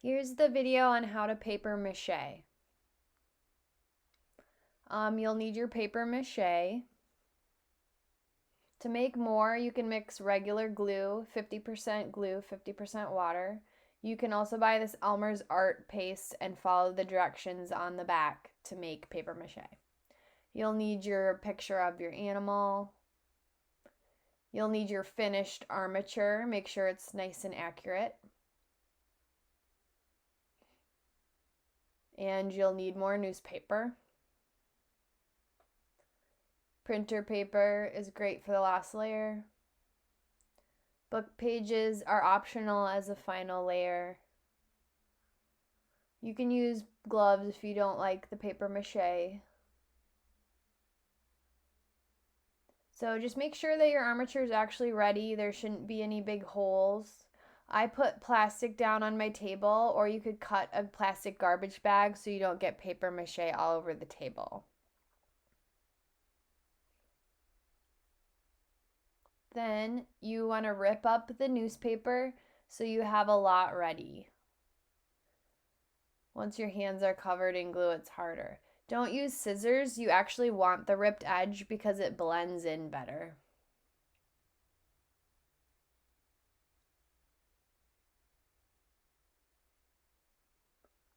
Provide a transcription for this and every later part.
Here's the video on how to paper mache. You'll need your paper mache. To make more, you can mix regular glue, 50% glue, 50% water. You can also buy this Elmer's art paste and follow the directions on the back to make paper mache. You'll need your picture of your animal. You'll need your finished armature. Make sure it's nice and accurate. And you'll need more newspaper. Printer paper is great for the last layer. Book pages are optional as a final layer. You can use gloves if you don't like the paper mache. So just make sure that your armature is actually ready. There shouldn't be any big holes. I put plastic down on my table, or you could cut a plastic garbage bag so you don't get paper mache all over the table. Then you want to rip up the newspaper so you have a lot ready. Once your hands are covered in glue, it's harder. Don't use scissors. You actually want the ripped edge because it blends in better.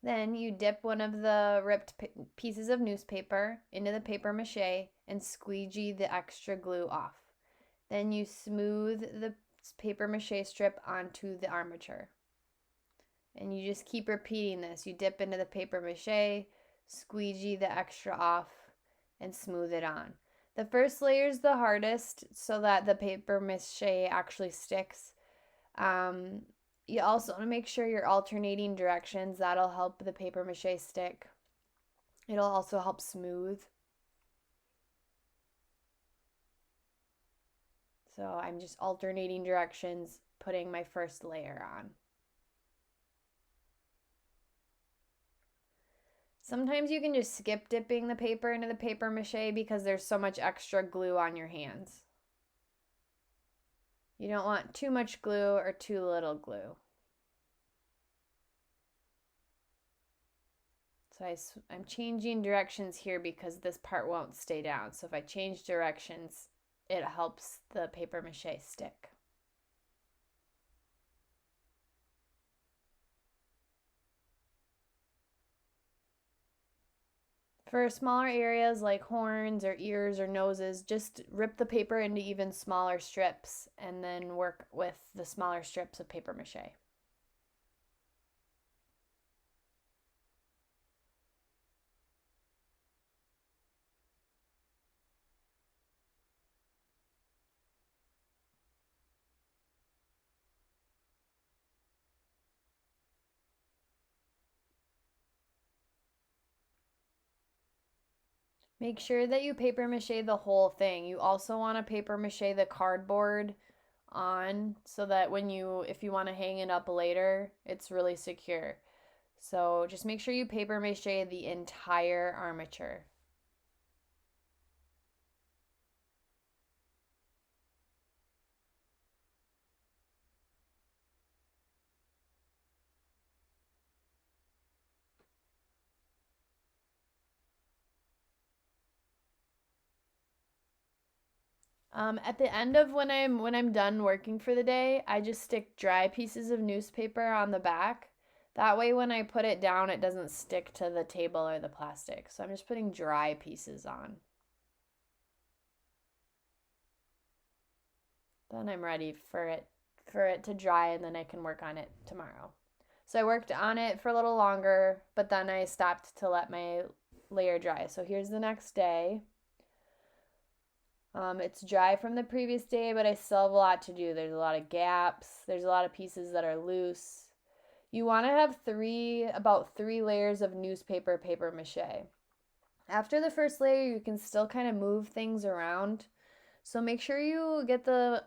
Then you dip one of the ripped pieces of newspaper into the paper mache and squeegee the extra glue off. Then you smooth the paper mache strip onto the armature. And you just keep repeating this. You dip into the paper mache, squeegee the extra off, and smooth it on. The first layer is the hardest so that the paper mache actually sticks. You also want to make sure you're alternating directions. That'll help the paper mache stick. It'll also help smooth. So I'm just alternating directions, putting my first layer on. Sometimes you can just skip dipping the paper into the paper mache because there's so much extra glue on your hands. You don't want too much glue or too little glue. So I'm changing directions here because this part won't stay down. So if I change directions, it helps the paper mache stick. For smaller areas like horns or ears or noses, just rip the paper into even smaller strips and then work with the smaller strips of paper mache. Make sure that you paper mache the whole thing. You also want to paper mache the cardboard on so that if you want to hang it up later, it's really secure. So just make sure you paper mache the entire armature. At the end of when I'm done working for the day, I just stick dry pieces of newspaper on the back. That way when I put it down, it doesn't stick to the table or the plastic. So I'm just putting dry pieces on. Then I'm ready for it to dry, and then I can work on it tomorrow. So I worked on it for a little longer, but then I stopped to let my layer dry. So here's the next day. It's dry from the previous day, but I still have a lot to do. There's a lot of gaps. There's a lot of pieces that are loose. You want to have about three layers of newspaper paper mache. After the first layer, you can still kind of move things around. So make sure you get the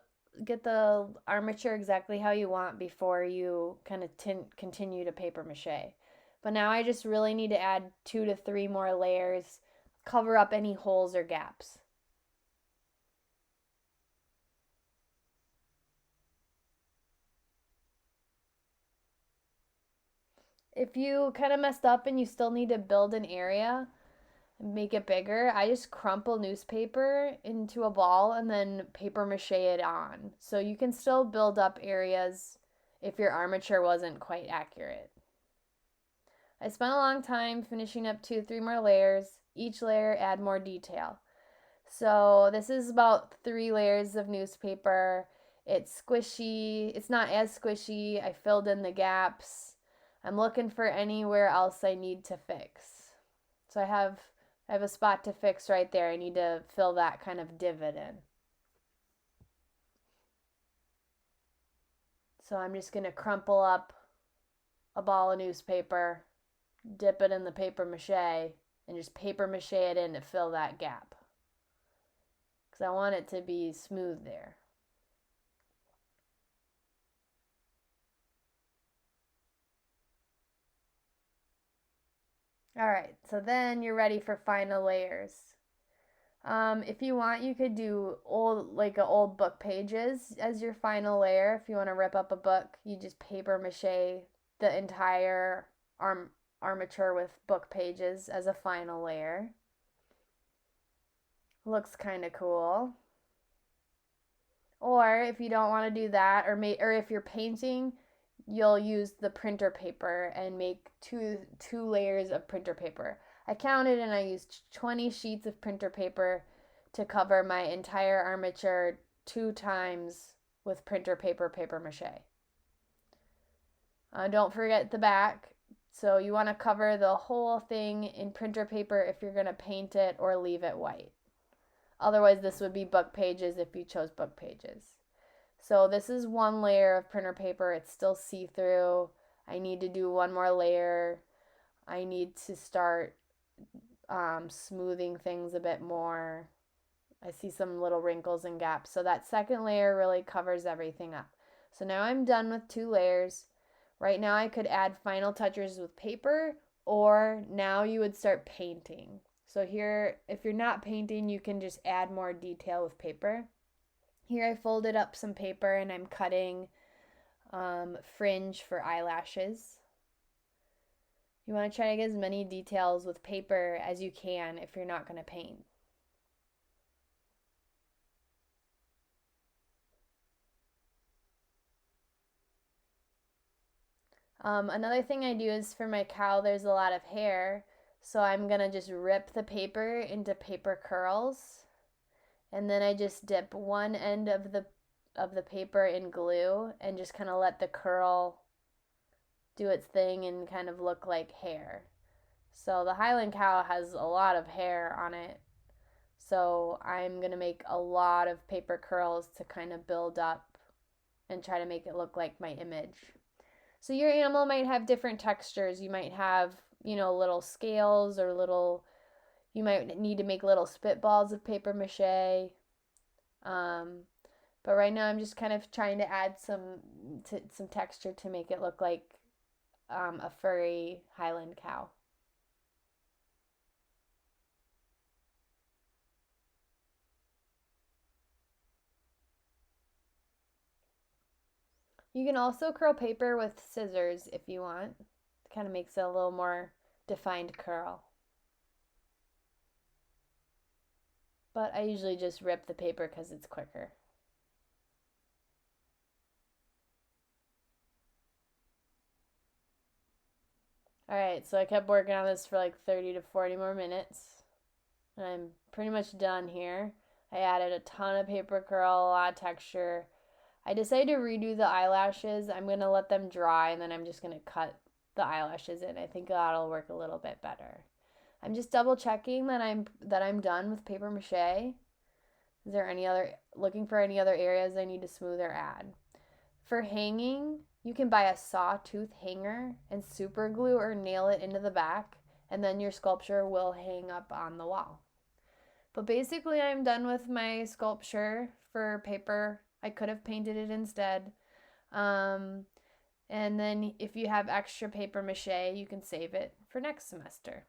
armature exactly how you want before you kind of continue to paper mache. But now I just really need to add 2 to 3 more layers, cover up any holes or gaps. If you kind of messed up and you still need to build an area and make it bigger, I just crumple newspaper into a ball and then paper mache it on. So you can still build up areas if your armature wasn't quite accurate. I spent a long time finishing up 2-3 more layers. Each layer add more detail. So this is about 3 layers of newspaper. It's squishy. It's not as squishy. I filled in the gaps. I'm looking for anywhere else I need to fix. So I have a spot to fix right there. I need to fill that kind of divot in. So I'm just going to crumple up a ball of newspaper, dip it in the paper mache, and just paper mache it in to fill that gap. Because I want it to be smooth there. All right, so then you're ready for final layers. If you want, you could do old book pages as your final layer. If you want to rip up a book, you just paper mache the entire armature with book pages as a final layer. Looks kind of cool. Or if you don't want to do that, or if you're painting, you'll use the printer paper and make two layers of printer paper. I counted and I used 20 sheets of printer paper to cover my entire armature 2 times with printer paper paper mache. Don't forget the back. So you want to cover the whole thing in printer paper if you're going to paint it or leave it white. Otherwise, this would be book pages if you chose book pages. So this is 1 layer of printer paper. It's still see-through. I need to do 1 more layer. I need to start smoothing things a bit more. I see some little wrinkles and gaps. So that second layer really covers everything up. So now I'm done with 2 layers. Right now I could add final touches with paper, or now you would start painting. So here, if you're not painting, you can just add more detail with paper. Here I folded up some paper and I'm cutting fringe for eyelashes. You want to try to get as many details with paper as you can if you're not going to paint. Another thing I do is for my cow, there's a lot of hair, so I'm going to just rip the paper into paper curls. And then I just dip one end of the paper in glue and just kind of let the curl do its thing and kind of look like hair. So the Highland cow has a lot of hair on it. So I'm going to make a lot of paper curls to kind of build up and try to make it look like my image. So your animal might have different textures. You might have, little scales or you might need to make little spitballs of paper mache. But right now I'm just kind of trying to add some texture to make it look like a furry Highland cow. You can also curl paper with scissors if you want. It kind of makes it a little more defined curl. But I usually just rip the paper because it's quicker. Alright, so I kept working on this for like 30 to 40 more minutes. And I'm pretty much done here. I added a ton of paper curl, a lot of texture. I decided to redo the eyelashes. I'm going to let them dry and then I'm just going to cut the eyelashes in. I think that'll work a little bit better. I'm just double checking that I'm done with paper mache. Is there looking for any other areas I need to smooth or add? For hanging, you can buy a sawtooth hanger and super glue or nail it into the back, and then your sculpture will hang up on the wall. But basically, I'm done with my sculpture for paper. I could have painted it instead. And then if you have extra paper mache, you can save it for next semester.